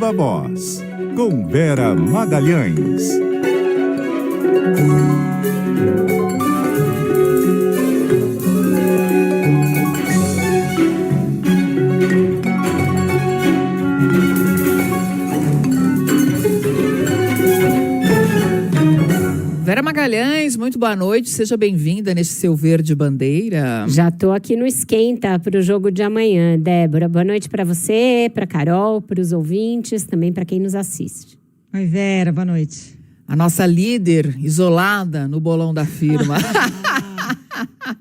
Viva Voz, com Vera Magalhães. Vera Magalhães, muito boa noite, seja bem-vinda neste seu verde bandeira. Já tô aqui no esquenta para o jogo de amanhã, Débora. Boa noite para você, para Carol, para os ouvintes, também para quem nos assiste. Oi, Vera, boa noite. A nossa líder isolada no bolão da firma.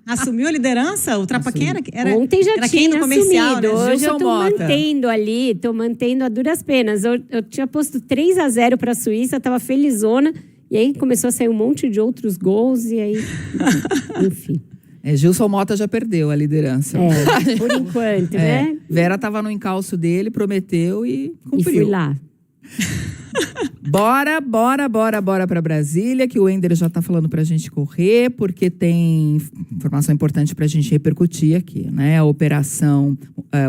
Assumiu a liderança? O Trapaqueira? Ontem já era tinha no comercial, assumido, né? hoje eu tô mantendo ali, tô mantendo a duras penas. Eu tinha posto 3-0 para a Suíça, tava felizona. E aí começou a sair um monte de outros gols e aí, enfim. Gilson Mota já perdeu a liderança. Por enquanto, né? Vera estava no encalço dele, prometeu e cumpriu. E fui lá. Bora para Brasília, que o Ender já está falando para a gente correr, porque tem informação importante para a gente repercutir aqui, né? A operação,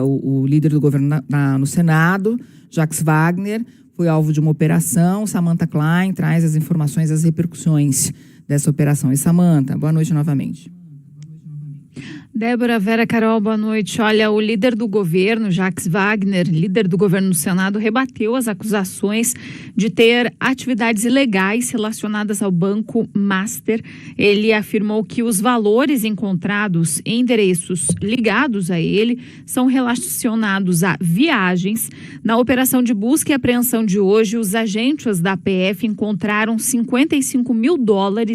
o líder do governo no Senado, Jacques Wagner, foi alvo de uma operação. Samantha Klein traz as informações, as repercussões dessa operação. E Samantha, boa noite novamente. Débora, Vera, Carol, boa noite. Olha, o líder do governo, Jacques Wagner, líder do governo no Senado, rebateu as acusações de ter atividades ilegais relacionadas ao Banco Master. Ele afirmou que os valores encontrados em endereços ligados a ele são relacionados a viagens. Na operação de busca e apreensão de hoje, os agentes da PF encontraram $55 mil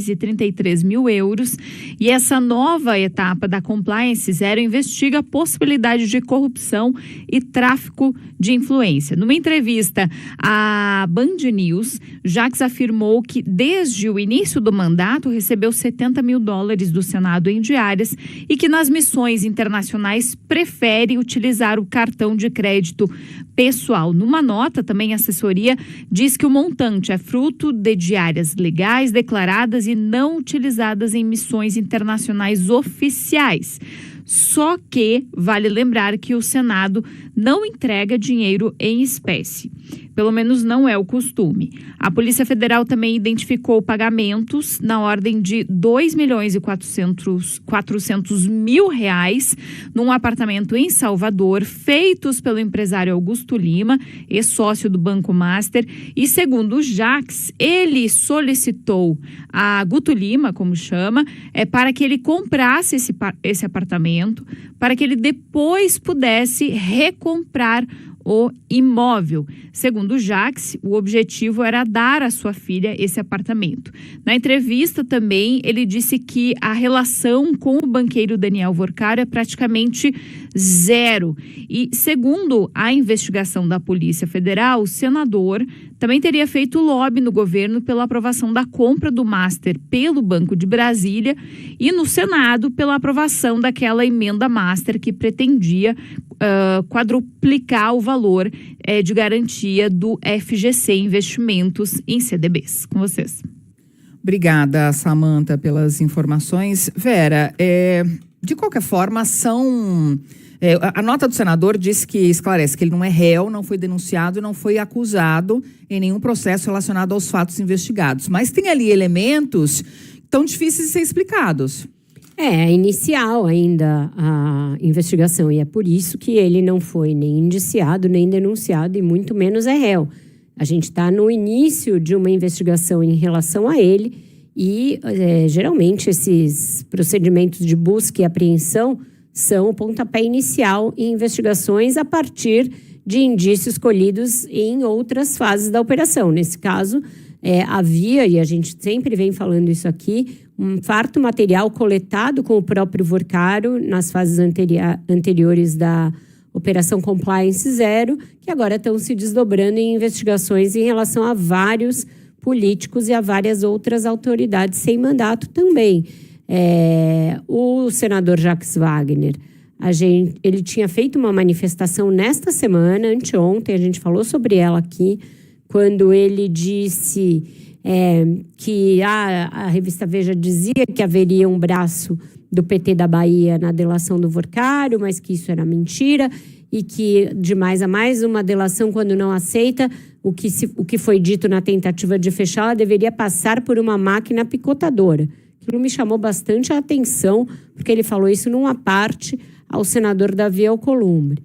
e 33 mil euros. E essa nova etapa da Compliance Zero investiga a possibilidade de corrupção e tráfico de influência. Numa entrevista à Band News, Jacques afirmou que desde o início do mandato recebeu $70 mil do Senado em diárias e que nas missões internacionais prefere utilizar o cartão de crédito pessoal. Numa nota, também a assessoria diz que o montante é fruto de diárias legais declaradas e não utilizadas em missões internacionais oficiais. Só que vale lembrar que o Senado não entrega dinheiro em espécie. Pelo menos não é o costume. A Polícia Federal também identificou pagamentos na ordem de R$2.400.000 num apartamento em Salvador, feitos pelo empresário Augusto Lima, ex-sócio do Banco Master. E segundo o Jacques, ele solicitou a Guto Lima, como chama, para que ele comprasse esse apartamento, para que ele depois pudesse recomprar o imóvel. Segundo Jacques, o objetivo era dar à sua filha esse apartamento. Na entrevista também, ele disse que a relação com o banqueiro Daniel Vorcaro é praticamente zero. E segundo a investigação da Polícia Federal, o senador também teria feito lobby no governo pela aprovação da compra do Master pelo Banco de Brasília e no Senado pela aprovação daquela emenda Master que pretendia quadruplicar o valor de garantia do FGC Investimentos em CDBs. Com vocês. Obrigada, Samantha, pelas informações. Vera, de qualquer forma, a nota do senador diz que esclarece que ele não é réu, não foi denunciado e não foi acusado em nenhum processo relacionado aos fatos investigados. Mas tem ali elementos tão difíceis de ser explicados. É inicial ainda a investigação e é por isso que ele não foi nem indiciado, nem denunciado e muito menos é réu. A gente está no início de uma investigação em relação a ele e geralmente esses procedimentos de busca e apreensão são o pontapé inicial em investigações a partir de indícios colhidos em outras fases da operação. Nesse caso, havia, e a gente sempre vem falando isso aqui, um farto material coletado com o próprio Vorcaro nas fases anteriores da Operação Compliance Zero, que agora estão se desdobrando em investigações em relação a vários políticos e a várias outras autoridades sem mandato também. O senador Jacques Wagner, ele tinha feito uma manifestação nesta semana, anteontem, a gente falou sobre ela aqui, quando ele disse que a revista Veja dizia que haveria um braço do PT da Bahia na delação do Vorcaro, mas que isso era mentira. e que de mais a mais uma delação quando não aceita o que foi dito na tentativa de fechar, ela deveria passar por uma máquina picotadora. Aquilo me chamou bastante a atenção, porque ele falou isso numa parte ao senador Davi Alcolumbre.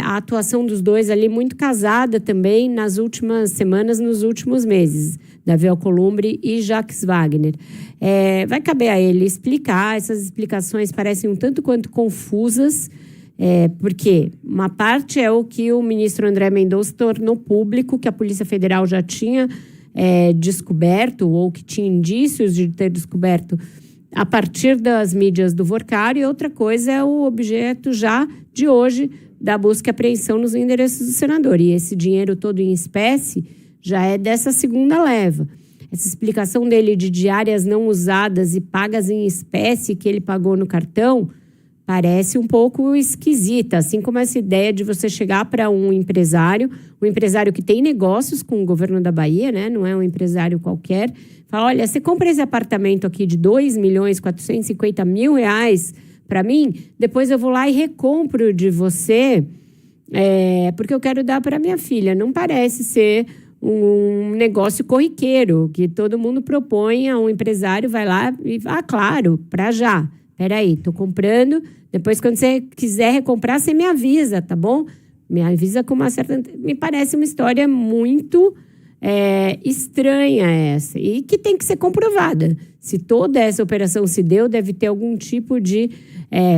A atuação dos dois ali muito casada também nas últimas semanas, nos últimos meses, Davi Alcolumbre e Jacques Wagner. Vai caber a ele explicar, essas explicações parecem um tanto quanto confusas, porque uma parte é o que o ministro André Mendonça tornou público, que a Polícia Federal já tinha descoberto, ou que tinha indícios de ter descoberto a partir das mídias do Vorcário, e outra coisa é o objeto já de hoje da busca e apreensão nos endereços do senador. E esse dinheiro todo em espécie já é dessa segunda leva. Essa explicação dele de diárias não usadas e pagas em espécie que ele pagou no cartão parece um pouco esquisita, assim como essa ideia de você chegar para um empresário que tem negócios com o governo da Bahia, né? Não é um empresário qualquer, fala, olha, você compra esse apartamento aqui de R$2.450.000 para mim, depois eu vou lá e recompro de você, porque eu quero dar para minha filha. Não parece ser um negócio corriqueiro, que todo mundo propõe a um empresário, vai lá e, claro, para já. Peraí, tô comprando, depois quando você quiser recomprar, você me avisa, tá bom? Me avisa com uma certa... Me parece uma história muito estranha essa, e que tem que ser comprovada. Se toda essa operação se deu, deve ter algum tipo de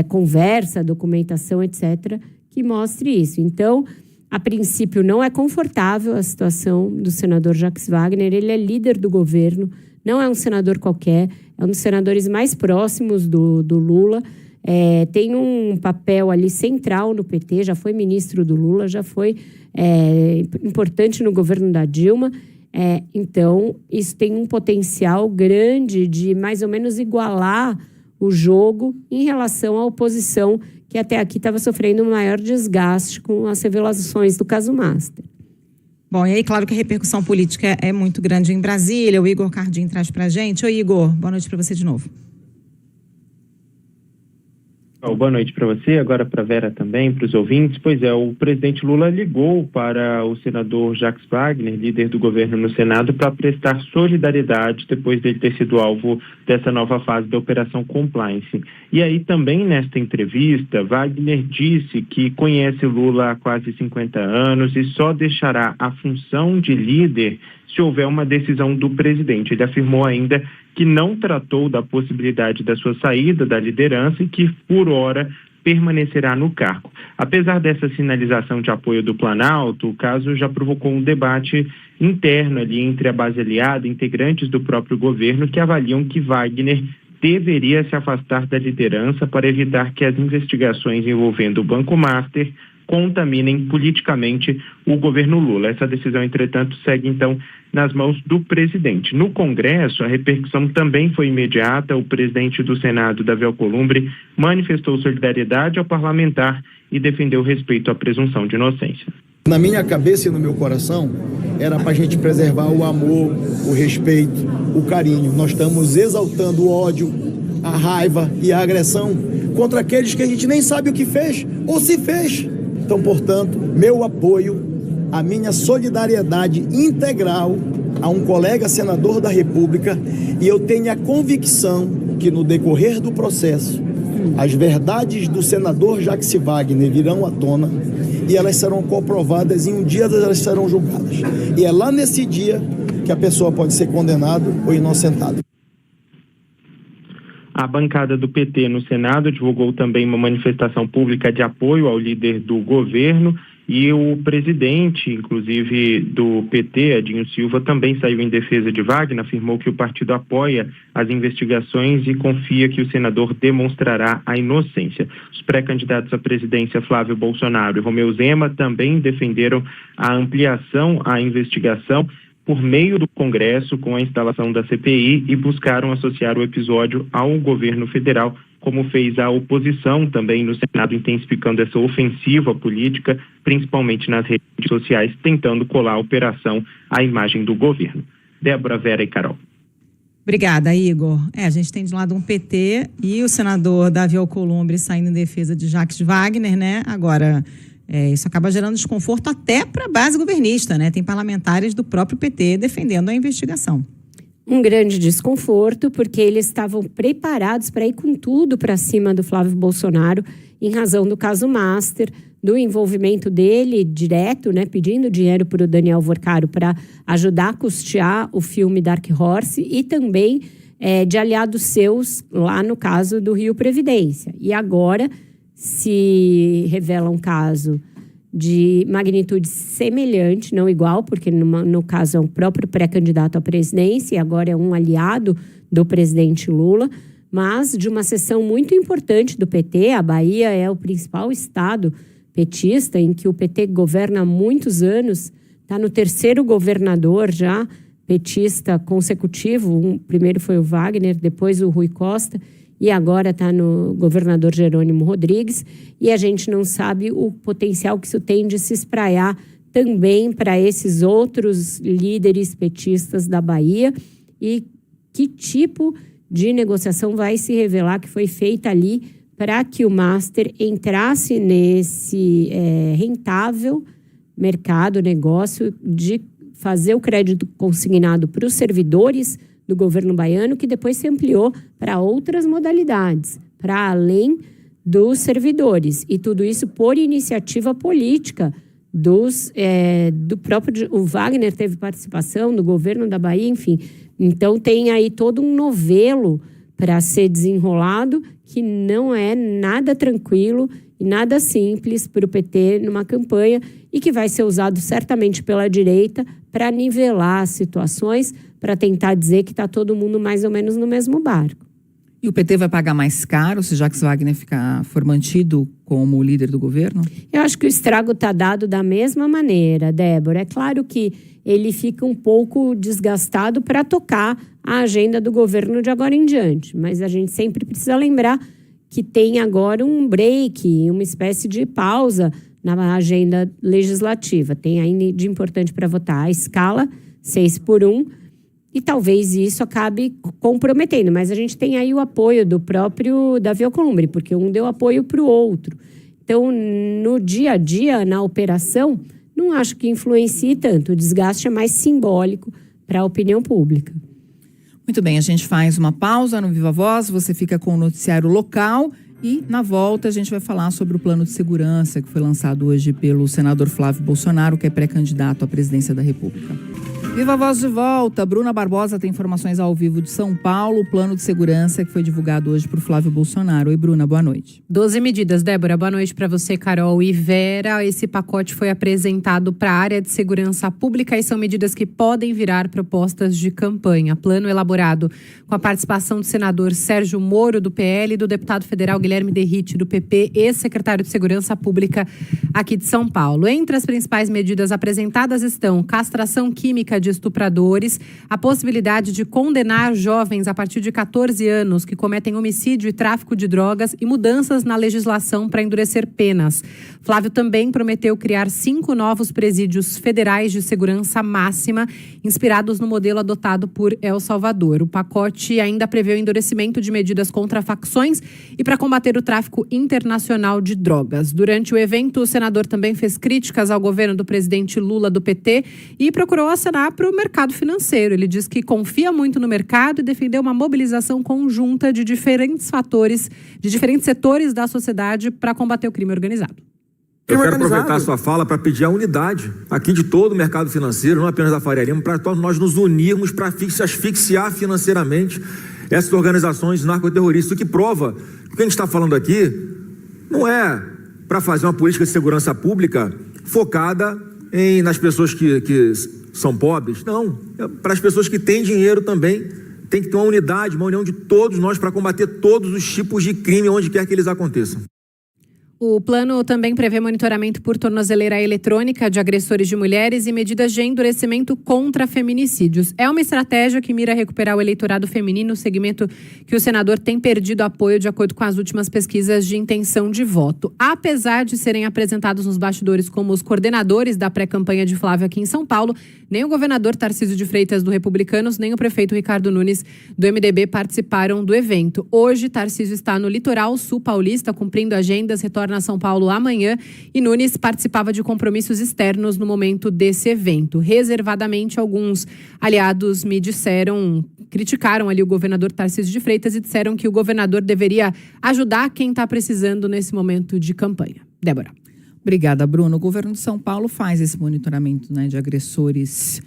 conversa, documentação, etc., que mostre isso. Então, a princípio, não é confortável a situação do senador Jacques Wagner, ele é líder do governo, não é um senador qualquer, é um dos senadores mais próximos do Lula, tem um papel ali central no PT, já foi ministro do Lula, já foi importante no governo da Dilma. Então, isso tem um potencial grande de mais ou menos igualar o jogo em relação à oposição, que até aqui estava sofrendo um maior desgaste com as revelações do caso Master. Bom, e aí, claro que a repercussão política é muito grande em Brasília. O Igor Cardim traz para a gente. Oi, Igor, boa noite para você de novo. Boa noite para você, agora para a Vera também, para os ouvintes. Pois é, o presidente Lula ligou para o senador Jacques Wagner, líder do governo no Senado, para prestar solidariedade depois dele ter sido alvo dessa nova fase da Operação Compliance. E aí também nesta entrevista, Wagner disse que conhece Lula há quase 50 anos e só deixará a função de líder se houver uma decisão do presidente. Ele afirmou ainda que não tratou da possibilidade da sua saída da liderança e que, por hora, permanecerá no cargo. Apesar dessa sinalização de apoio do Planalto, o caso já provocou um debate interno ali entre a base aliada e integrantes do próprio governo que avaliam que Wagner deveria se afastar da liderança para evitar que as investigações envolvendo o Banco Master contaminem politicamente o governo Lula. Essa decisão, entretanto, segue, então, nas mãos do presidente. No Congresso, a repercussão também foi imediata. O presidente do Senado, Davi Alcolumbre, manifestou solidariedade ao parlamentar e defendeu respeito à presunção de inocência. Na minha cabeça e no meu coração, era para a gente preservar o amor, o respeito, o carinho. Nós estamos exaltando o ódio, a raiva e a agressão contra aqueles que a gente nem sabe o que fez ou se fez. Então, portanto, meu apoio, a minha solidariedade integral a um colega senador da República, e eu tenho a convicção que no decorrer do processo, as verdades do senador Jacques Wagner virão à tona e elas serão comprovadas e um dia elas serão julgadas. E é lá nesse dia que a pessoa pode ser condenada ou inocentada. A bancada do PT no Senado divulgou também uma manifestação pública de apoio ao líder do governo e o presidente, inclusive, do PT, Adinho Silva, também saiu em defesa de Wagner, afirmou que o partido apoia as investigações e confia que o senador demonstrará a inocência. Os pré-candidatos à presidência, Flávio Bolsonaro e Romeu Zema, também defenderam a ampliação à investigação por meio do Congresso com a instalação da CPI e buscaram associar o episódio ao governo federal, como fez a oposição também no Senado, intensificando essa ofensiva política, principalmente nas redes sociais, tentando colar a operação à imagem do governo. Débora, Vera e Carol. Obrigada, Igor. A gente tem de lado um PT e o senador Davi Alcolumbre saindo em defesa de Jacques Wagner, né? Agora, isso acaba gerando desconforto até para a base governista, né? Tem parlamentares do próprio PT defendendo a investigação. Um grande desconforto, porque eles estavam preparados para ir com tudo para cima do Flávio Bolsonaro, em razão do caso Master, do envolvimento dele direto, né, pedindo dinheiro para o Daniel Vorcaro para ajudar a custear o filme Dark Horse e também de aliados seus lá no caso do Rio Previdência. E agora se revela um caso de magnitude semelhante, não igual, porque no caso é um próprio pré-candidato à presidência e agora é um aliado do presidente Lula, mas de uma seção muito importante do PT. A Bahia é o principal estado petista, em que o PT governa há muitos anos, está no terceiro governador já petista consecutivo. O primeiro foi o Wagner, depois o Rui Costa, e agora está no governador Jerônimo Rodrigues, e a gente não sabe o potencial que isso tem de se espraiar também para esses outros líderes petistas da Bahia, e que tipo de negociação vai se revelar que foi feita ali para que o Master entrasse nesse rentável mercado, negócio de fazer o crédito consignado para os servidores do governo baiano, que depois se ampliou para outras modalidades, para além dos servidores. E tudo isso por iniciativa política do próprio... O Wagner teve participação do governo da Bahia, enfim. Então tem aí todo um novelo para ser desenrolado, que não é nada tranquilo e nada simples para o PT numa campanha, e que vai ser usado certamente pela direita para nivelar as situações, para tentar dizer que está todo mundo mais ou menos no mesmo barco. E o PT vai pagar mais caro se Jacques Wagner for mantido como líder do governo? Eu acho que o estrago está dado da mesma maneira, Débora. É claro que ele fica um pouco desgastado para tocar a agenda do governo de agora em diante. Mas a gente sempre precisa lembrar que tem agora um break, uma espécie de pausa na agenda legislativa. Tem ainda de importante para votar a escala 6x1, e talvez isso acabe comprometendo. Mas a gente tem aí o apoio do próprio Davi Alcolumbre, porque um deu apoio para o outro. Então, no dia a dia, na operação, não acho que influencie tanto. O desgaste é mais simbólico para a opinião pública. Muito bem, a gente faz uma pausa no Viva Voz, você fica com o noticiário local e, na volta, a gente vai falar sobre o plano de segurança que foi lançado hoje pelo senador Flávio Bolsonaro, que é pré-candidato à presidência da República. Viva Voz de volta. Bruna Barbosa tem informações ao vivo de São Paulo, o plano de segurança que foi divulgado hoje por Flávio Bolsonaro. Oi, Bruna, boa noite. 12 medidas, Débora. Boa noite para você, Carol e Vera. Esse pacote foi apresentado para a área de segurança pública e são medidas que podem virar propostas de campanha. Plano elaborado com a participação do senador Sérgio Moro, do PL, e do deputado federal Guilherme Derrite, do PP, ex-secretário de Segurança Pública aqui de São Paulo. Entre as principais medidas apresentadas estão castração química de estupradores, a possibilidade de condenar jovens a partir de 14 anos que cometem homicídio e tráfico de drogas e mudanças na legislação para endurecer penas. Flávio também prometeu criar 5 novos presídios federais de segurança máxima, inspirados no modelo adotado por El Salvador. O pacote ainda prevê o endurecimento de medidas contra facções e para combater o tráfico internacional de drogas. Durante o evento, o senador também fez críticas ao governo do presidente Lula, do PT, e procurou acenar para o mercado financeiro. Ele diz que confia muito no mercado e defendeu uma mobilização conjunta de diferentes fatores, de diferentes setores da sociedade para combater o crime organizado. Eu quero aproveitar a sua fala para pedir a unidade aqui de todo o mercado financeiro, não apenas da Faria Lima, para nós nos unirmos para asfixiar financeiramente essas organizações narcoterroristas, o que prova que o que a gente está falando aqui não é para fazer uma política de segurança pública focada nas pessoas que são pobres, não. É para as pessoas que têm dinheiro também. Tem que ter uma unidade, uma união de todos nós para combater todos os tipos de crime onde quer que eles aconteçam. O plano também prevê monitoramento por tornozeleira eletrônica de agressores de mulheres e medidas de endurecimento contra feminicídios. É uma estratégia que mira recuperar o eleitorado feminino, segmento que o senador tem perdido apoio de acordo com as últimas pesquisas de intenção de voto. Apesar de serem apresentados nos bastidores como os coordenadores da pré-campanha de Flávio aqui em São Paulo, nem o governador Tarcísio de Freitas do Republicanos, nem o prefeito Ricardo Nunes do MDB participaram do evento. Hoje, Tarcísio está no litoral sul paulista, cumprindo agendas, retorna a São Paulo amanhã, e Nunes participava de compromissos externos no momento desse evento. Reservadamente, alguns aliados me criticaram ali o governador Tarcísio de Freitas e disseram que o governador deveria ajudar quem está precisando nesse momento de campanha. Débora. Obrigada, Bruno. O governo de São Paulo faz esse monitoramento, né, de agressores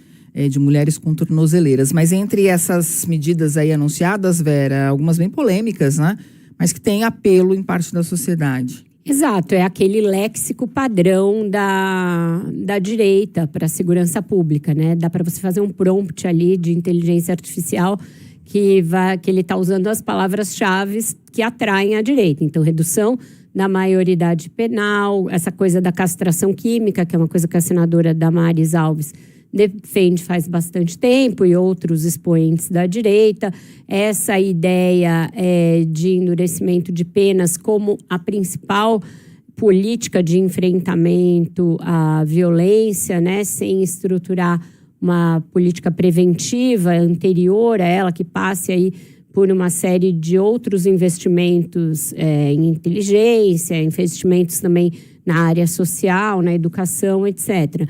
de mulheres com tornozeleiras. Mas entre essas medidas aí anunciadas, Vera, algumas bem polêmicas, né? Mas que têm apelo em parte da sociedade. Exato, é aquele léxico padrão da direita para a segurança pública, né? Dá para você fazer um prompt ali de inteligência artificial que ele está usando as palavras-chave que atraem a direita. Então, redução da maioridade penal, essa coisa da castração química, que é uma coisa que a senadora Damares Alves defende faz bastante tempo, e outros expoentes da direita, essa ideia de endurecimento de penas como a principal política de enfrentamento à violência, né, sem estruturar uma política preventiva anterior a ela, que passe aí por uma série de outros investimentos em inteligência, investimentos também na área social, na educação, etc.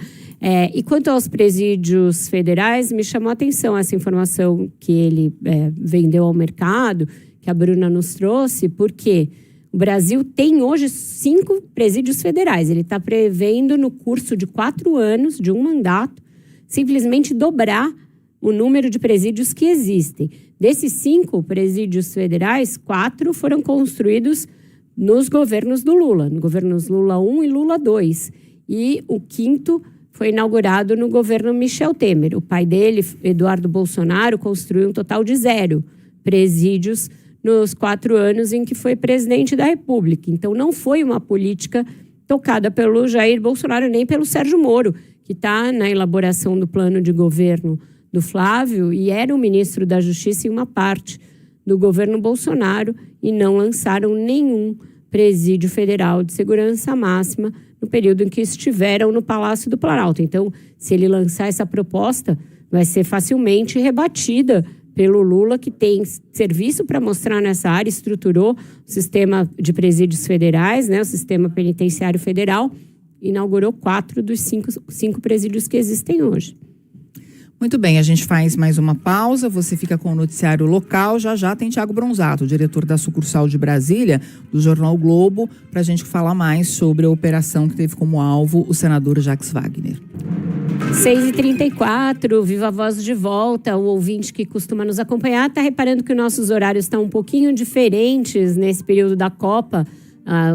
E quanto aos presídios federais, me chamou a atenção essa informação que ele vendeu ao mercado, que a Bruna nos trouxe, porque o Brasil tem hoje 5 presídios federais. Ele está prevendo, no curso de 4 anos, de um mandato, simplesmente dobrar o número de presídios que existem. Desses 5 presídios federais, 4 foram construídos nos governos do Lula, no governos Lula 1 e Lula 2. E o 5º foi inaugurado no governo Michel Temer. O pai dele, Eduardo Bolsonaro, construiu um total de 0 presídios nos 4 anos em que foi presidente da República. Então, não foi uma política tocada pelo Jair Bolsonaro, nem pelo Sérgio Moro, que está na elaboração do plano de governo do Flávio e era o ministro da Justiça em uma parte do governo Bolsonaro, e não lançaram nenhum presídio federal de segurança máxima no período em que estiveram no Palácio do Planalto. Então, se ele lançar essa proposta, vai ser facilmente rebatida pelo Lula, que tem serviço para mostrar nessa área, estruturou o sistema de presídios federais, né, o sistema penitenciário federal, inaugurou 4 dos 5 presídios que existem hoje. Muito bem, a gente faz mais uma pausa, você fica com o noticiário local, já tem Thiago Bronzato, diretor da sucursal de Brasília, do Jornal Globo, para a gente falar mais sobre a operação que teve como alvo o senador Jacques Wagner. 6h34, Viva Voz de volta. O ouvinte que costuma nos acompanhar está reparando que nossos horários estão um pouquinho diferentes nesse período da Copa.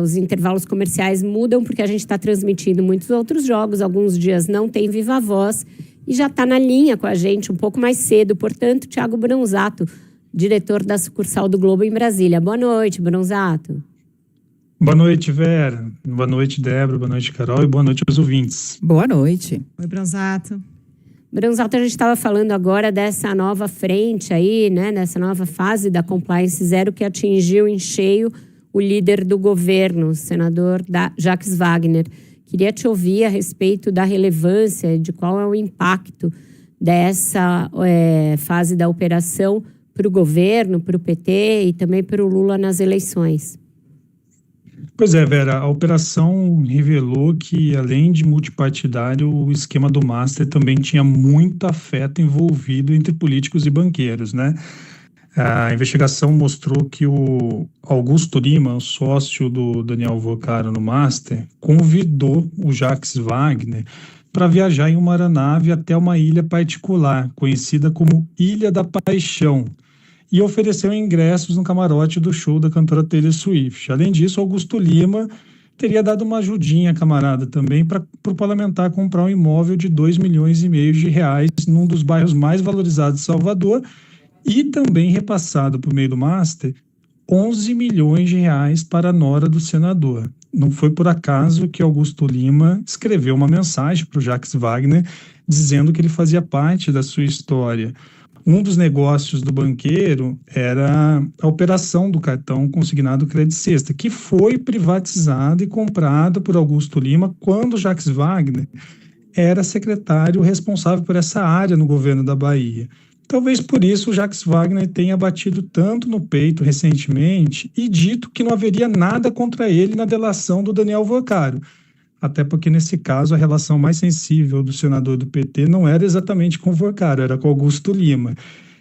Os intervalos comerciais mudam porque a gente está transmitindo muitos outros jogos, alguns dias não tem Viva Voz. E já está na linha com a gente um pouco mais cedo, portanto, Thiago Bronzato, diretor da sucursal do Globo em Brasília. Boa noite, Bronzato. Boa noite, Vera. Boa noite, Débora. Boa noite, Carol. E boa noite aos ouvintes. Boa noite. Oi, Bronzato. Bronzato, a gente estava falando agora dessa nova frente aí, né? Dessa nova fase da Compliance Zero que atingiu em cheio o líder do governo, o senador Jacques Wagner. Queria te ouvir a respeito da relevância, de qual é o impacto dessa fase da operação para o governo, para o PT e também para o Lula nas eleições. Pois é, Vera, a operação revelou que, além de multipartidário, o esquema do Master também tinha muito afeto envolvido entre políticos e banqueiros, né? A investigação mostrou que o Augusto Lima, o sócio do Daniel Vocaro no Master, convidou o Jacques Wagner para viajar em uma aeronave até uma ilha particular, conhecida como Ilha da Paixão, e ofereceu ingressos no camarote do show da cantora Taylor Swift. Além disso, Augusto Lima teria dado uma ajudinha à camarada também para o parlamentar comprar um imóvel de R$2,5 milhões num dos bairros mais valorizados de Salvador, e também repassado por meio do Master 11 milhões de reais para a nora do senador. Não foi por acaso que Augusto Lima escreveu uma mensagem para o Jacques Wagner dizendo que ele fazia parte da sua história. Um dos negócios do banqueiro era a operação do cartão consignado Credit Sexta, que foi privatizado e comprado por Augusto Lima quando Jacques Wagner era secretário responsável por essa área no governo da Bahia. Talvez por isso o Jacques Wagner tenha batido tanto no peito recentemente e dito que não haveria nada contra ele na delação do Daniel Vocaro. Até porque, nesse caso, a relação mais sensível do senador do PT não era exatamente com o Vocaro, era com Augusto Lima.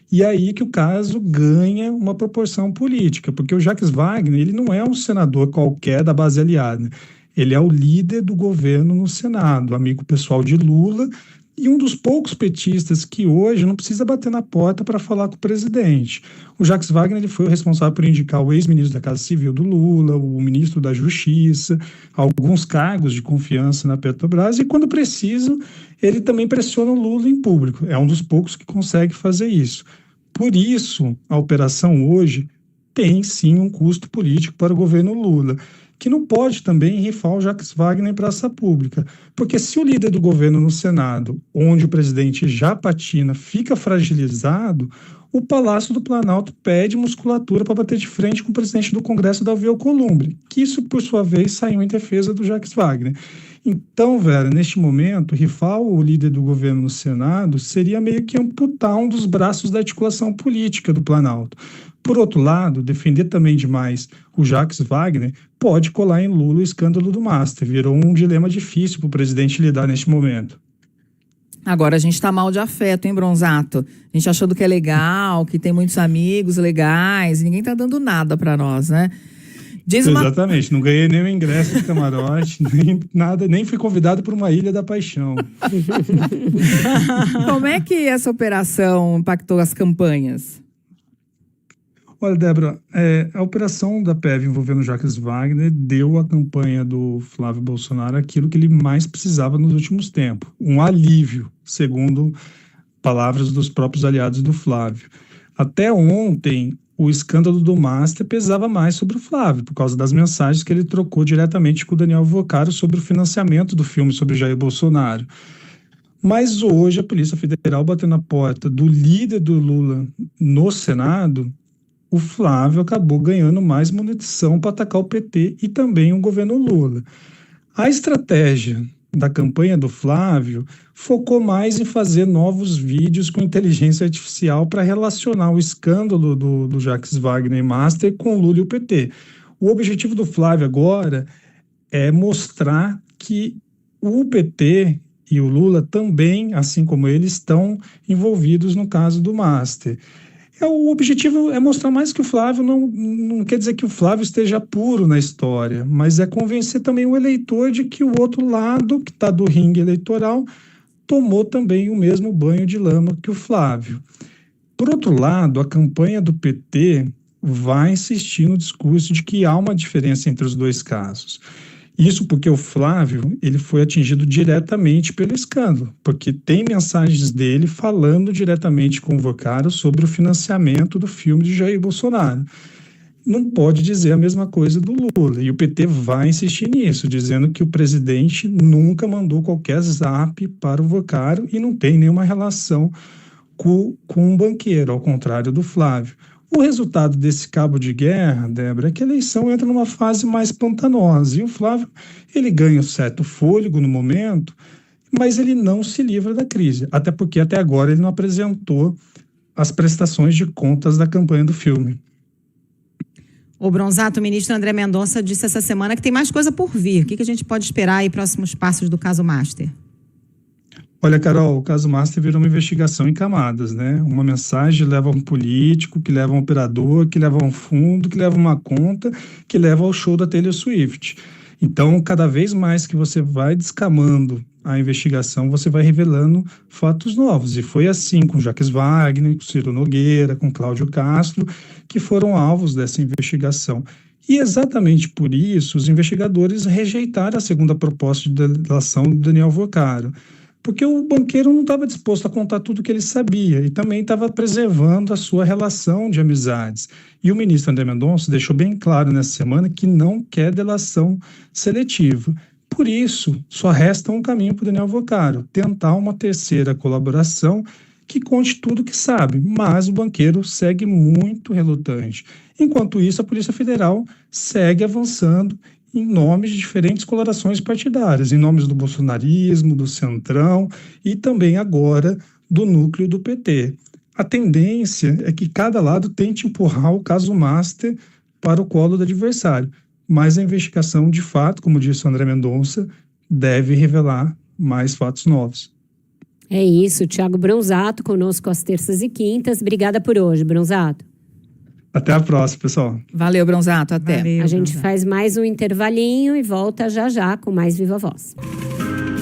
E aí que o caso ganha uma proporção política, porque o Jacques Wagner ele não é um senador qualquer da base aliada. Ele é o líder do governo no Senado, amigo pessoal de Lula, e um dos poucos petistas que hoje não precisa bater na porta para falar com o presidente. O Jacques Wagner ele foi o responsável por indicar o ex-ministro da Casa Civil do Lula, o ministro da Justiça, alguns cargos de confiança na Petrobras, e quando preciso, ele também pressiona o Lula em público. É um dos poucos que consegue fazer isso. Por isso, a operação hoje tem sim um custo político para o governo Lula, que não pode também rifar o Jacques Wagner em praça pública. Porque se o líder do governo no Senado, onde o presidente já patina, fica fragilizado, o Palácio do Planalto pede musculatura para bater de frente com o presidente do Congresso, Davi Alcolumbre, que isso, por sua vez, saiu em defesa do Jacques Wagner. Então, Vera, neste momento, rifar o líder do governo no Senado seria meio que amputar um dos braços da articulação política do Planalto. Por outro lado, defender também demais o Jacques Wagner pode colar em Lula o escândalo do Master. Virou um dilema difícil para o presidente lidar neste momento. Agora, a gente está mal de afeto, hein, Bronzato? A gente achando que é legal, que tem muitos amigos legais, e ninguém está dando nada para nós, né? Exatamente, não ganhei nem o ingresso de camarote, nem nada, nem fui convidado para uma Ilha da Paixão. Como é que essa operação impactou as campanhas? Olha, Débora, a operação da PEV envolvendo Jacques Wagner deu à campanha do Flávio Bolsonaro aquilo que ele mais precisava nos últimos tempos, um alívio, segundo palavras dos próprios aliados do Flávio. Até ontem, o escândalo do Master pesava mais sobre o Flávio, por causa das mensagens que ele trocou diretamente com o Daniel Vocaro sobre o financiamento do filme sobre Jair Bolsonaro. Mas hoje a Polícia Federal bateu na porta do líder do Lula no Senado. O Flávio acabou ganhando mais munição para atacar o PT e também o governo Lula. A estratégia da campanha do Flávio focou mais em fazer novos vídeos com inteligência artificial para relacionar o escândalo do Jacques Wagner e Master com o Lula e o PT. O objetivo do Flávio agora é mostrar que o PT e o Lula também, assim como ele, estão envolvidos no caso do Master. O objetivo é mostrar mais que o Flávio não quer dizer que o Flávio esteja puro na história, mas é convencer também o eleitor de que o outro lado, que está do ringue eleitoral, tomou também o mesmo banho de lama que o Flávio. Por outro lado, a campanha do PT vai insistir no discurso de que há uma diferença entre os dois casos. Isso porque o Flávio ele foi atingido diretamente pelo escândalo, porque tem mensagens dele falando diretamente com o Vocaro sobre o financiamento do filme de Jair Bolsonaro. Não pode dizer a mesma coisa do Lula, e o PT vai insistir nisso, dizendo que o presidente nunca mandou qualquer zap para o Vocaro e não tem nenhuma relação com um banqueiro, ao contrário do Flávio. O resultado desse cabo de guerra, Débora, é que a eleição entra numa fase mais pantanosa. E o Flávio, ele ganha um certo fôlego no momento, mas ele não se livra da crise. Até porque, até agora, ele não apresentou as prestações de contas da campanha do filme. O Bronzato, o ministro André Mendonça, disse essa semana que tem mais coisa por vir. O que a gente pode esperar aí, próximos passos do caso Master? Olha, Carol, o caso Master virou uma investigação em camadas, né? Uma mensagem leva a um político, que leva a um operador, que leva a um fundo, que leva a uma conta, que leva ao show da Taylor Swift. Então, cada vez mais que você vai descamando a investigação, você vai revelando fatos novos. E foi assim com Jacques Wagner, com Ciro Nogueira, com Cláudio Castro, que foram alvos dessa investigação. E exatamente por isso, os investigadores rejeitaram a segunda proposta de delação do Daniel Vocaro. porque o banqueiro não estava disposto a contar tudo que ele sabia e também estava preservando a sua relação de amizades. E o ministro André Mendonça deixou bem claro nessa semana que não quer delação seletiva. Por isso, só resta um caminho para o Daniel Vocaro, tentar uma terceira colaboração que conte tudo que sabe, mas o banqueiro segue muito relutante. Enquanto isso, a Polícia Federal segue avançando em nomes de diferentes colorações partidárias, em nomes do bolsonarismo, do Centrão e também agora do núcleo do PT. A tendência é que cada lado tente empurrar o caso Master para o colo do adversário, mas a investigação, de fato, como disse o André Mendonça, deve revelar mais fatos novos. É isso, Thiago Bronzato conosco às terças e quintas. Obrigada por hoje, Bronzato. Até a próxima, pessoal. Valeu, Bronzato. Até. Valeu, A gente Bronzato. faz mais um intervalinho e volta já com mais Viva Voz.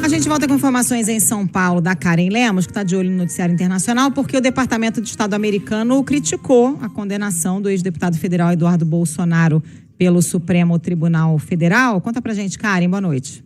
A gente volta com informações em São Paulo da Karen Lemos, que está de olho no noticiário internacional, porque o Departamento de Estado americano criticou a condenação do ex-deputado federal Eduardo Bolsonaro pelo Supremo Tribunal Federal. Conta pra gente, Karen, boa noite.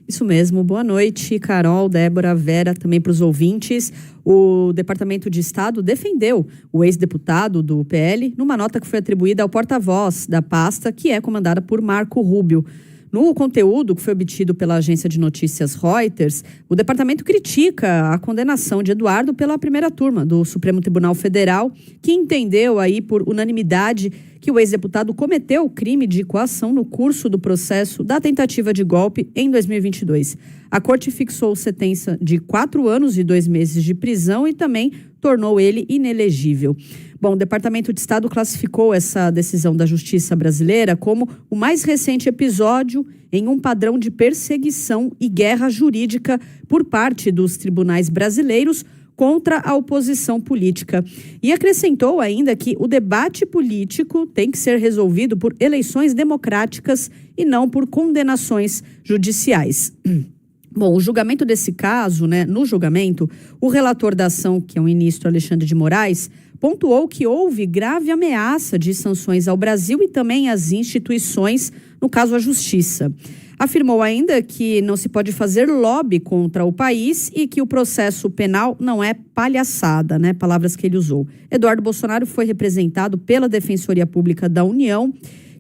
Isso mesmo, boa noite, Carol, Débora, Vera, também para os ouvintes. O Departamento de Estado defendeu o ex-deputado do PL numa nota que foi atribuída ao porta-voz da pasta, que é comandada por Marco Rubio. No conteúdo que foi obtido pela agência de notícias Reuters, o departamento critica a condenação de Eduardo pela primeira turma do Supremo Tribunal Federal, que entendeu aí por unanimidade que o ex-deputado cometeu o crime de coação no curso do processo da tentativa de golpe em 2022. A corte fixou sentença de 4 anos e 2 meses de prisão e também tornou ele inelegível. Bom, o Departamento de Estado classificou essa decisão da Justiça brasileira como o mais recente episódio em um padrão de perseguição e guerra jurídica por parte dos tribunais brasileiros contra a oposição política. E acrescentou ainda que o debate político tem que ser resolvido por eleições democráticas e não por condenações judiciais. Bom, o julgamento desse caso, no julgamento, o relator da ação, que é o ministro Alexandre de Moraes, pontuou que houve grave ameaça de sanções ao Brasil e também às instituições, no caso a Justiça. Afirmou ainda que não se pode fazer lobby contra o país e que o processo penal não é palhaçada, palavras que ele usou. Eduardo Bolsonaro foi representado pela Defensoria Pública da União,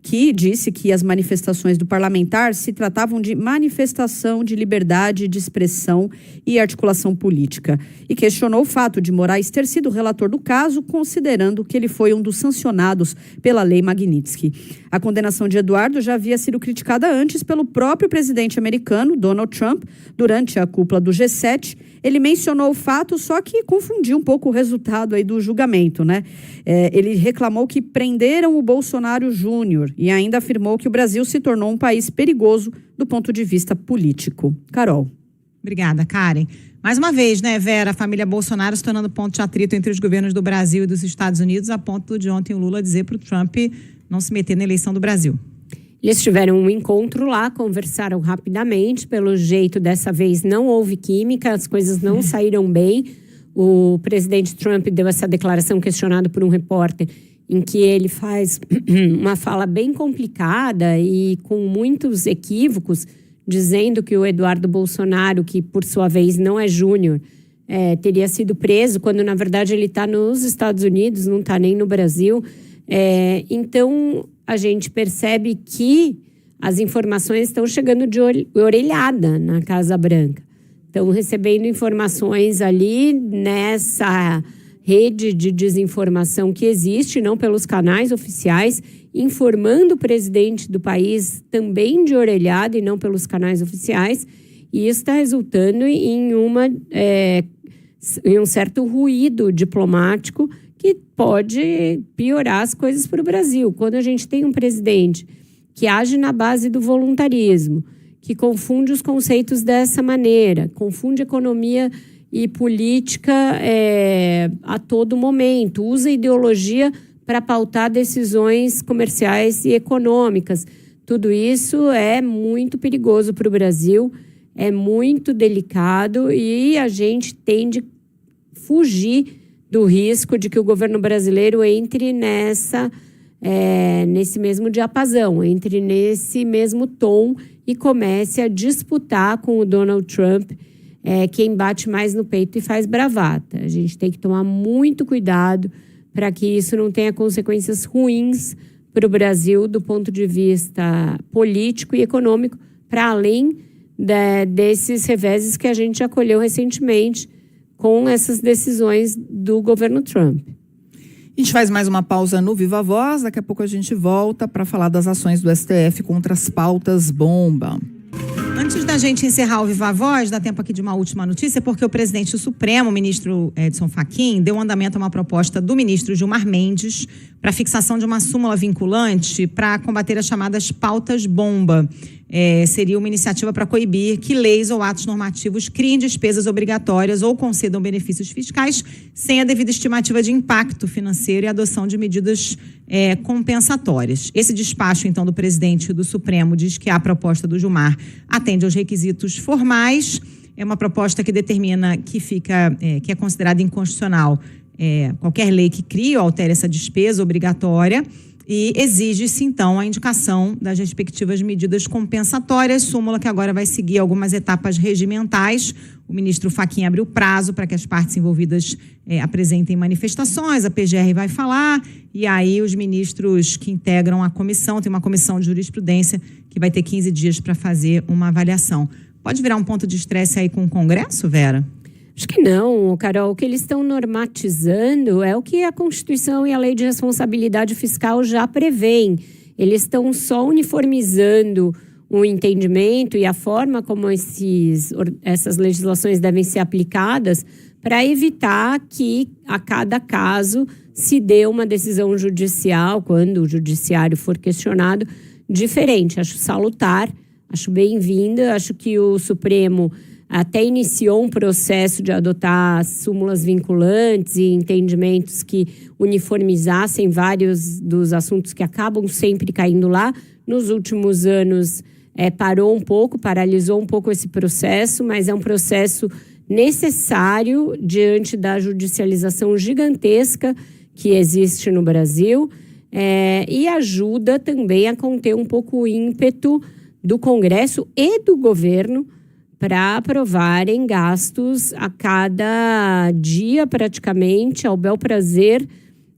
que disse que as manifestações do parlamentar se tratavam de manifestação de liberdade de expressão e articulação política. E questionou o fato de Moraes ter sido relator do caso, considerando que ele foi um dos sancionados pela Lei Magnitsky. A condenação de Eduardo já havia sido criticada antes pelo próprio presidente americano, Donald Trump, durante a cúpula do G7. Ele mencionou o fato, só que confundiu um pouco o resultado aí do julgamento, Ele reclamou que prenderam o Bolsonaro Júnior e ainda afirmou que o Brasil se tornou um país perigoso do ponto de vista político. Carol. Obrigada, Karen. Mais uma vez, Vera, a família Bolsonaro se tornando ponto de atrito entre os governos do Brasil e dos Estados Unidos, a ponto de ontem o Lula dizer para o Trump não se meter na eleição do Brasil. Eles tiveram um encontro lá, conversaram rapidamente. Pelo jeito, dessa vez não houve química, as coisas não saíram bem. O presidente Trump deu essa declaração questionado por um repórter, em que ele faz uma fala bem complicada e com muitos equívocos, dizendo que o Eduardo Bolsonaro, que por sua vez não é júnior, teria sido preso, quando na verdade ele está nos Estados Unidos, não está nem no Brasil. Então, a gente percebe que as informações estão chegando de orelhada na Casa Branca. Estão recebendo informações ali nessa rede de desinformação que existe, não pelos canais oficiais, informando o presidente do país também de orelhada e não pelos canais oficiais. E isso está resultando em um certo ruído diplomático que pode piorar as coisas para o Brasil. Quando a gente tem um presidente que age na base do voluntarismo, que confunde os conceitos dessa maneira, confunde economia e política a todo momento, usa ideologia para pautar decisões comerciais e econômicas. Tudo isso é muito perigoso para o Brasil, é muito delicado e a gente tende a fugir do risco de que o governo brasileiro entre nesse mesmo diapasão, entre nesse mesmo tom e comece a disputar com o Donald Trump é quem bate mais no peito e faz bravata. A gente tem que tomar muito cuidado para que isso não tenha consequências ruins para o Brasil do ponto de vista político e econômico, para além desses reveses que a gente acolheu recentemente com essas decisões do governo Trump. A gente faz mais uma pausa no Viva Voz, daqui a pouco a gente volta para falar das ações do STF contra as pautas bomba. Antes da gente encerrar o Viva Voz, dá tempo aqui de uma última notícia, porque o presidente do Supremo, o ministro Edson Fachin, deu andamento a uma proposta do ministro Gilmar Mendes para a fixação de uma súmula vinculante para combater as chamadas pautas bomba. Seria uma iniciativa para coibir que leis ou atos normativos criem despesas obrigatórias ou concedam benefícios fiscais sem a devida estimativa de impacto financeiro e adoção de medidas compensatórias. Esse despacho, então, do presidente do Supremo diz que a proposta do Gilmar atende aos requisitos formais. É uma proposta que determina que é considerada inconstitucional qualquer lei que crie ou altere essa despesa obrigatória. E exige-se, então, a indicação das respectivas medidas compensatórias, súmula que agora vai seguir algumas etapas regimentais. O ministro Fachin abriu prazo para que as partes envolvidas apresentem manifestações, a PGR vai falar, e aí os ministros que integram a comissão, tem uma comissão de jurisprudência que vai ter 15 dias para fazer uma avaliação. Pode virar um ponto de estresse aí com o Congresso, Vera? Acho que não, Carol. O que eles estão normatizando é o que a Constituição e a Lei de Responsabilidade Fiscal já prevêem. Eles estão só uniformizando o entendimento e a forma como essas legislações devem ser aplicadas para evitar que, a cada caso, se dê uma decisão judicial, quando o judiciário for questionado, diferente. Acho salutar, acho bem-vinda, acho que o Supremo até iniciou um processo de adotar súmulas vinculantes e entendimentos que uniformizassem vários dos assuntos que acabam sempre caindo lá. Nos últimos anos, parou um pouco, paralisou um pouco esse processo, mas é um processo necessário diante da judicialização gigantesca que existe no Brasil e ajuda também a conter um pouco o ímpeto do Congresso e do governo para aprovarem gastos a cada dia, praticamente, ao bel prazer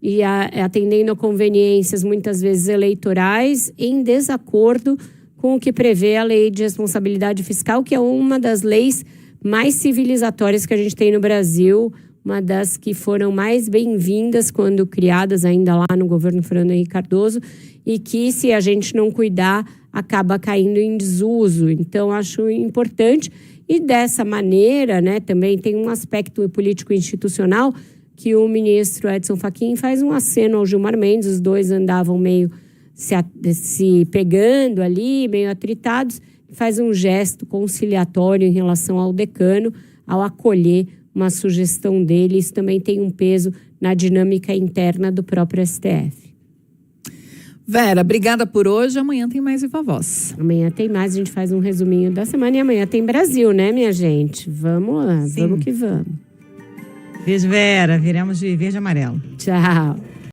e atendendo a conveniências, muitas vezes eleitorais, em desacordo com o que prevê a Lei de Responsabilidade Fiscal, que é uma das leis mais civilizatórias que a gente tem no Brasil, uma das que foram mais bem-vindas quando criadas ainda lá no governo Fernando Henrique Cardoso, e que, se a gente não cuidar, acaba caindo em desuso. Então, acho importante. E dessa maneira, né, também tem um aspecto político-institucional que o ministro Edson Fachin faz um aceno ao Gilmar Mendes. Os dois andavam meio se pegando ali, meio atritados. Faz um gesto conciliatório em relação ao decano, ao acolher uma sugestão dele. Isso também tem um peso na dinâmica interna do próprio STF. Vera, obrigada por hoje. Amanhã tem mais Viva Voz. Amanhã tem mais, a gente faz um resuminho da semana. E amanhã tem Brasil, né, minha gente? Vamos lá, Sim. Vamos que vamos. Beijo, Vera. Viramos de verde e amarelo. Tchau.